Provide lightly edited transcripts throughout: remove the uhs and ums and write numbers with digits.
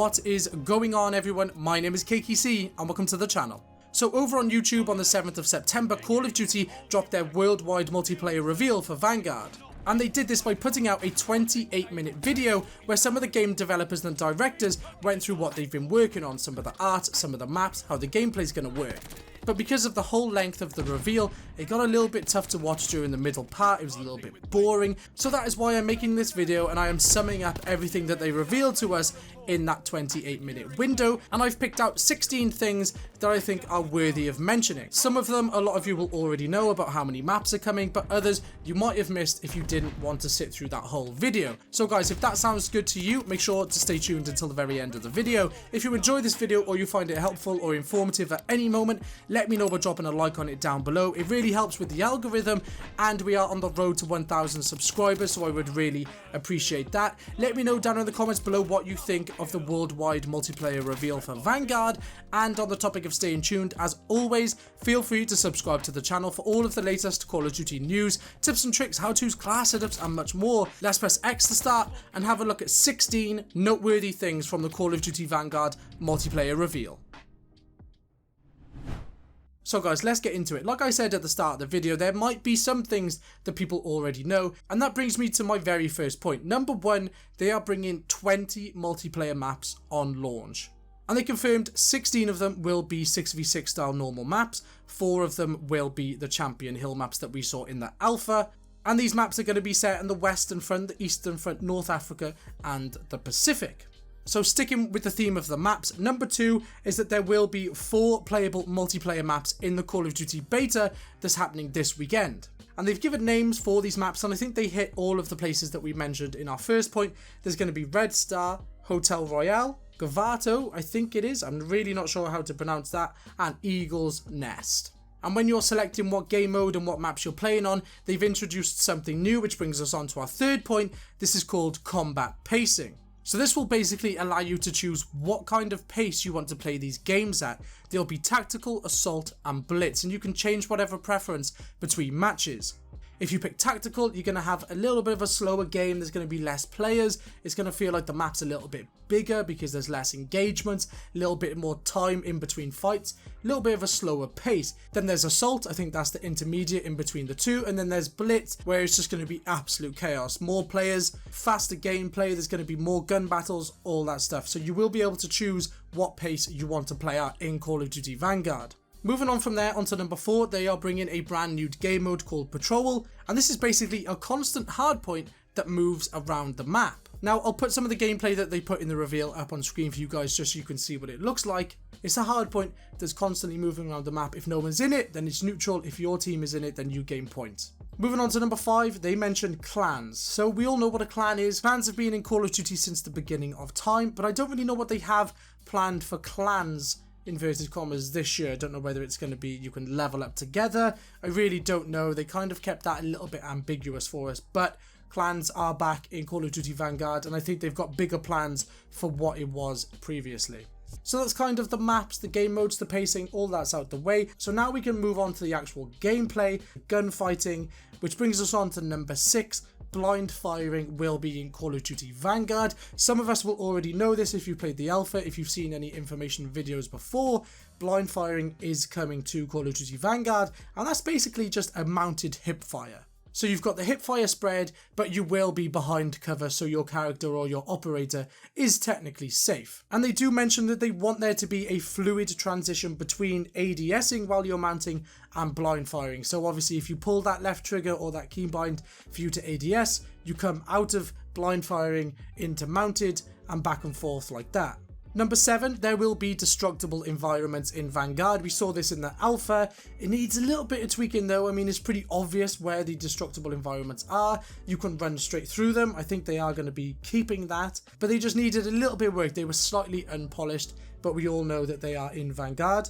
What is going on, everyone? My name is CakeyC and welcome to the channel. So over on YouTube on the 7th of September, Call of Duty dropped their worldwide multiplayer reveal for Vanguard. And they did this by putting out a 28-minute video where some of the game developers and directors went through what they've been working on, some of the art, some of the maps, how the gameplay is going to work. But because of the whole length of the reveal, it got a little bit tough to watch during the middle part. It was a little bit boring. So that is why I'm making this video and I am summing up everything that they revealed to us in that 28-minute window. And I've picked out 16 things that I think are worthy of mentioning. Some of them, a lot of you will already know about how many maps are coming, but others you might have missed if you didn't want to sit through that whole video. So guys, if that sounds good to you, make sure to stay tuned until the very end of the video. If you enjoy this video or you find it helpful or informative at any moment, let me know by dropping a like on it down below. It really helps with the algorithm, and we are on the road to 1,000 subscribers, so I would really appreciate that. Let me know down in the comments below what you think of the worldwide multiplayer reveal for Vanguard. And on the topic of staying tuned, as always, feel free to subscribe to the channel for all of the latest Call of Duty news, tips and tricks, how-tos, class setups, and much more. Let's press X to start and have a look at 16 noteworthy things from the Call of Duty Vanguard multiplayer reveal. So guys, let's get into it. Like I said at the start of the video, there might be some things that people already know, and that brings me to my very first point. Number one, they are bringing 20 multiplayer maps on launch. And they confirmed 16 of them will be 6v6 style normal maps, 4 of them will be the Champion Hill maps that we saw in the alpha, and these maps are going to be set in the Western Front, the Eastern Front, North Africa, and the Pacific. So sticking with the theme of the maps, number 2 is that there will be 4 playable multiplayer maps in the Call of Duty beta that's happening this weekend. And they've given names for these maps, and I think they hit all of the places that we mentioned in our first point. There's going to be Red Star, Hotel Royale, Gavato, I think it is, I'm really not sure how to pronounce that, and Eagle's Nest. And when you're selecting what game mode and what maps you're playing on, they've introduced something new, which brings us on to our third point. This is called combat pacing. So this will basically allow you to choose what kind of pace you want to play these games at. There'll be tactical, assault, and blitz, and you can change whatever preference between matches. If you pick tactical, you're going to have a little bit of a slower game, there's going to be less players, it's going to feel like the map's a little bit bigger because there's less engagement, a little bit more time in between fights, a little bit of a slower pace. Then there's assault, I think that's the intermediate in between the two, and then there's blitz, where it's just going to be absolute chaos. More players, faster gameplay, there's going to be more gun battles, all that stuff. So you will be able to choose what pace you want to play at in Call of Duty Vanguard. Moving on from there onto number 4, they are bringing a brand new game mode called Patrol, and this is basically a constant hardpoint that moves around the map. Now I'll put some of the gameplay that they put in the reveal up on screen for you guys just so you can see what it looks like. It's a hardpoint that's constantly moving around the map. If no one's in it, then it's neutral. If your team is in it, then you gain points. Moving on to number 5, they mentioned clans. So we all know what a clan is. Clans have been in Call of Duty since the beginning of time, but I don't really know what they have planned for clans, inverted commas, this year. I don't know whether it's going to be you can level up together. I really don't know. They kind of kept that a little bit ambiguous for us, but clans are back in Call of Duty Vanguard, and I think they've got bigger plans for what it was previously. So that's kind of the maps, the game modes, the pacing, all that's out the way. So now we can move on to the actual gameplay, gunfighting, which brings us on to number 6. Blind firing will be in Call of Duty Vanguard. Some of us will already know this if you played the alpha, if you've seen any information videos before. Blind firing is coming to Call of Duty Vanguard, and that's basically just a mounted hip fire. So you've got the hip fire spread, but you will be behind cover, so your character or your operator is technically safe. And they do mention that they want there to be a fluid transition between ADSing while you're mounting and blind firing. So obviously if you pull that left trigger or that keybind for you to ADS, you come out of blind firing into mounted and back and forth like that. Number 7, there will be destructible environments in Vanguard. We saw this in the alpha. It needs a little bit of tweaking though. I mean, it's pretty obvious where the destructible environments are. You can run straight through them. I think they are going to be keeping that, but they just needed a little bit of work. They were slightly unpolished, but we all know that they are in Vanguard.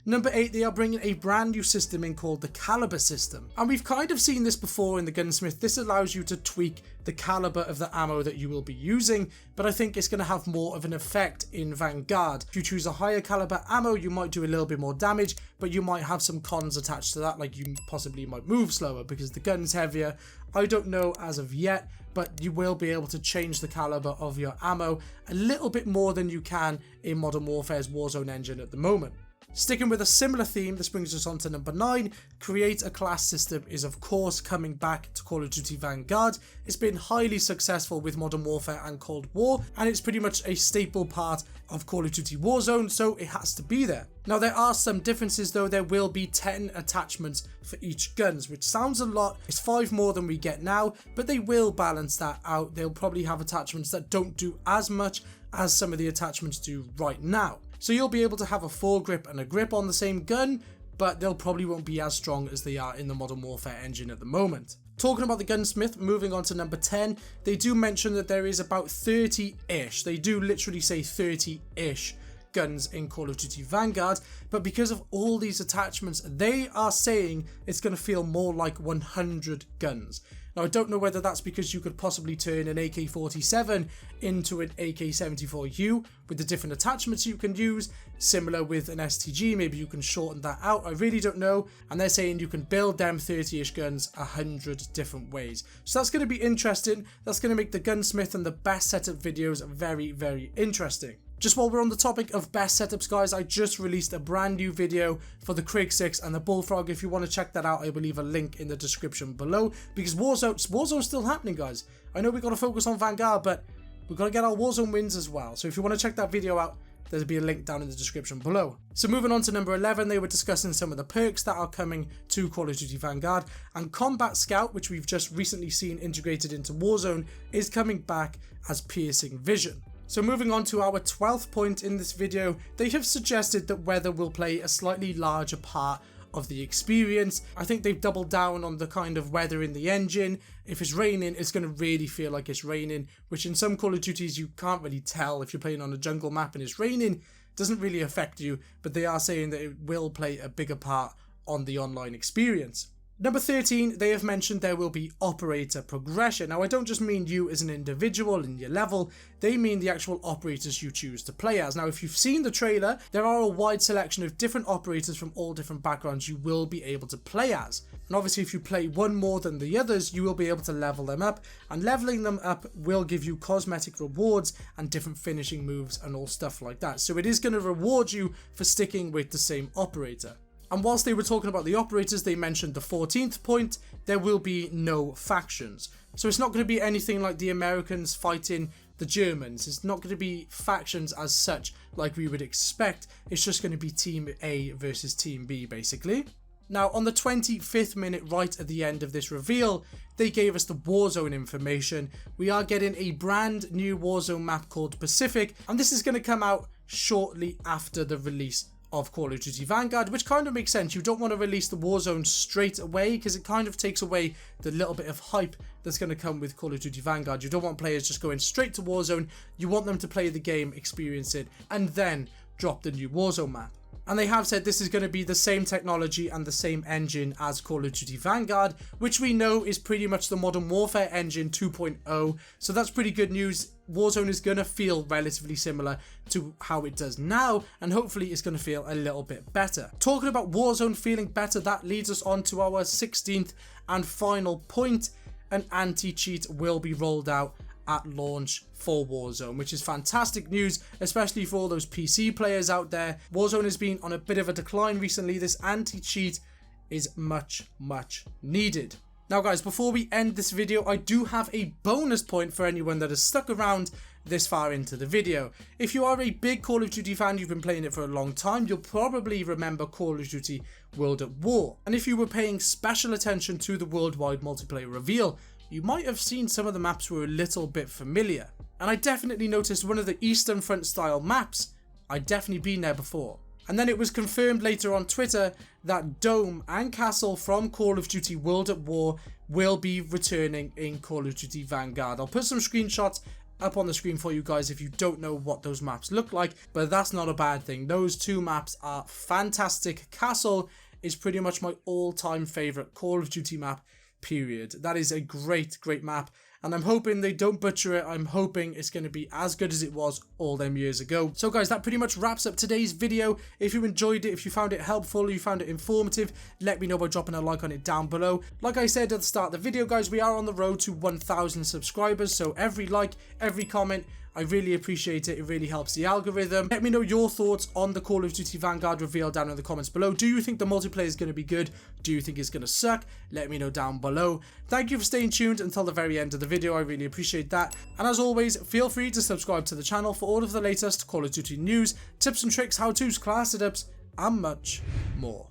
Number 8, they are bringing a brand new system in called the caliber system. And we've kind of seen this before in the gunsmith. This allows you to tweak the caliber of the ammo that you will be using, but I think it's going to have more of an effect in Vanguard. If you choose a higher caliber ammo, you might do a little bit more damage, but you might have some cons attached to that, like you possibly might move slower because the gun's heavier. I don't know as of yet, but you will be able to change the caliber of your ammo a little bit more than you can in Modern Warfare's Warzone engine at the moment. Sticking with a similar theme, this brings us on to number 9. Create a class system is of course coming back to Call of Duty Vanguard. It's been highly successful with Modern Warfare and Cold War, and it's pretty much a staple part of Call of Duty Warzone, so it has to be there. Now there are some differences though. There will be 10 attachments for each guns, which sounds a lot. It's 5 more than we get now, but they will balance that out. They'll probably have attachments that don't do as much as some of the attachments do right now. So you'll be able to have a foregrip and a grip on the same gun, but they'll probably won't be as strong as they are in the Modern Warfare engine at the moment. Talking about the gunsmith, moving on to number 10, they do mention that there is about 30-ish, they do literally say 30-ish guns in Call of Duty Vanguard, but because of all these attachments, they are saying it's going to feel more like 100 guns. Now, I don't know whether that's because you could possibly turn an AK-47 into an AK-74U with the different attachments you can use, similar with an STG, maybe you can shorten that out, I really don't know, and they're saying you can build them 30-ish guns 100 different ways. So that's going to be interesting. That's going to make the gunsmith and the best setup videos very, very interesting. Just while we're on the topic of best setups, guys, I just released a brand new video for the CakeyC and the Bullfrog. If you want to check that out, I will leave a link in the description below, because Warzone's still happening, guys. I know we've got to focus on Vanguard, but we've got to get our Warzone wins as well. So if you want to check that video out, there'll be a link down in the description below. So moving on to number 11, they were discussing some of the perks that are coming to Call of Duty Vanguard, and Combat Scout, which we've just recently seen integrated into Warzone, is coming back as piercing vision. So moving on to our 12th point in this video, they have suggested that weather will play a slightly larger part of the experience. I think they've doubled down on the kind of weather in the engine. If it's raining, it's going to really feel like it's raining, which in some Call of Duties you can't really tell. If you're playing on a jungle map and it's raining, it doesn't really affect you, but they are saying that it will play a bigger part on the online experience. Number 13, they have mentioned there will be operator progression. Now, I don't just mean you as an individual in your level, they mean the actual operators you choose to play as. Now, if you've seen the trailer, there are a wide selection of different operators from all different backgrounds you will be able to play as. And obviously, if you play one more than the others, you will be able to level them up, and leveling them up will give you cosmetic rewards and different finishing moves and all stuff like that. So it is going to reward you for sticking with the same operator. And whilst they were talking about the operators, they mentioned the 14th point, there will be no factions. So it's not going to be anything like the Americans fighting the Germans. It's not going to be factions as such like we would expect. It's just going to be Team A versus Team B, basically. Now, on the 25th minute, right at the end of this reveal, they gave us the Warzone information. We are getting a brand new Warzone map called Pacific, and this is going to come out shortly after the release of Call of Duty Vanguard, which kind of makes sense. You don't want to release the Warzone straight away because it kind of takes away the little bit of hype that's going to come with Call of Duty Vanguard. You don't want players just going straight to Warzone. You want them to play the game, experience it, and then drop the new Warzone map. And they have said this is going to be the same technology and the same engine as Call of Duty Vanguard, which we know is pretty much the Modern Warfare engine 2.0. So that's pretty good news. Warzone is going to feel relatively similar to how it does now, and hopefully it's going to feel a little bit better. Talking about Warzone feeling better, that leads us on to our 16th and final point. An anti-cheat will be rolled out at launch for Warzone, which is fantastic news, especially for all those PC players out there. Warzone has been on a bit of a decline recently. This anti-cheat is much needed. Now guys, before we end this video, I do have a bonus point for anyone that has stuck around this far into the video. If you are a big Call of Duty fan, you've been playing it for a long time, you'll probably remember Call of Duty World at War. And if you were paying special attention to the worldwide multiplayer reveal, you might have seen some of the maps were a little bit familiar. And I definitely noticed one of the Eastern Front style maps. I'd definitely been there before. And then it was confirmed later on Twitter that Dome and Castle from Call of Duty World at War will be returning in Call of Duty Vanguard. I'll put some screenshots up on the screen for you guys if you don't know what those maps look like, but that's not a bad thing. Those two maps are fantastic. Castle is pretty much my all-time favorite Call of Duty map, period. That is a great map, and I'm hoping they don't butcher it. I'm hoping it's going to be as good as it was all them years ago. So guys, that pretty much wraps up today's video. If you enjoyed it, if you found it helpful, you found it informative, let me know by dropping a like on it down below. Like I said at the start of the video, guys, we are on the road to 1,000 subscribers, so every like, every comment, I really appreciate it. It really helps the algorithm. Let me know your thoughts on the Call of Duty Vanguard reveal down in the comments below. Do you think the multiplayer is going to be good? Do you think it's going to suck? Let me know down below. Thank you for staying tuned until the very end of the video. I really appreciate that. And as always, feel free to subscribe to the channel for all of the latest Call of Duty news, tips and tricks, how-tos, class setups, and much more.